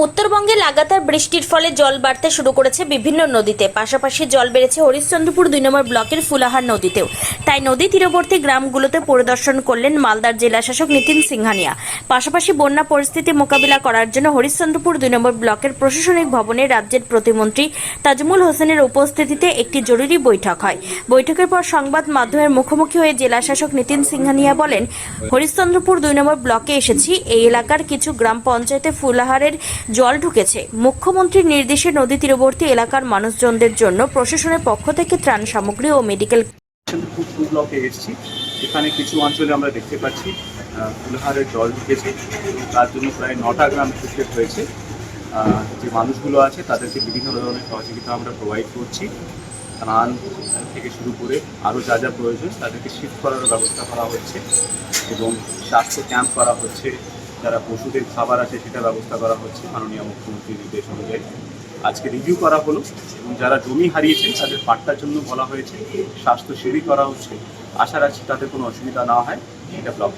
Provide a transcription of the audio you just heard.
উত্তরবঙ্গে লাগাতার বৃষ্টির ফলে জল বাড়তে শুরু করেছে বিভিন্ন নদীতে। পাশাপাশি জল বেড়েছে হরিশ্চন্দ্রপুর 2 নম্বর ব্লকের ফুলাহার নদীতেও। তাই নদী তীরবর্তী গ্রামগুলোতে পরিদর্শন করলেন মালদার জেলাশাসক নিতিন সিংহানিয়া। পাশাপাশি বন্যা পরিস্থিতি মোকাবিলা করার জন্য হরিশ্চন্দ্রপুর 2 নম্বর ব্লকের প্রশাসনিক ভবনে রাজ্যের প্রতিমন্ত্রী তাজমুল হোসেনের উপস্থিতিতে একটি জরুরি বৈঠক হয়। বৈঠকের পর সংবাদ মাধ্যমের মুখোমুখি হয়ে জেলাশাসক নিতিন সিংহানিয়া বলেন, হরিশ্চন্দ্রপুর 2 নম্বর ব্লকে এসেছি। এই এলাকার কিছু গ্রাম পঞ্চায়েতে ফুলাহারের জল ঢুকেছে। মুখ্যমন্ত্রীর নির্দেশে নদী তীরবর্তী এলাকার মানুষজনদের জন্য প্রশাসনের পক্ষ থেকে ত্রাণ সামগ্রী ও মেডিকেল ব্লকে এসেছি। এখানে কিছু অঞ্চলে আমরা দেখতে পাচ্ছি ফুলাহারের জল ঢুকেছে। তার জন্য প্রায় 9টা গ্রাম এফেক্টেড হয়েছে। যে মানুষগুলো আছে তাদেরকে বিভিন্ন ধরনের সহযোগিতা আমরা প্রোভাইড করছি। ত্রাণ থেকে শুরু করে আরও যা যা প্রয়োজন তাদেরকে শিফট করার ব্যবস্থা করা হচ্ছে এবং স্বাস্থ্য ক্যাম্প করা হচ্ছে। যারা পশুদের খাবার আছে সেটা ব্যবস্থা করা হচ্ছে মাননীয় মুখ্যমন্ত্রীর নির্দেশ অনুযায়ী। আজকে রিভিউ করা হলো এবং যারা জমি হারিয়েছেন তাদের পাট্টার জন্য বলা হয়েছে, স্বাস্থ্য শিবির করা হচ্ছে। আশা রাখছি তাদের কোনো অসুবিধা না হয়। এটা ব্লক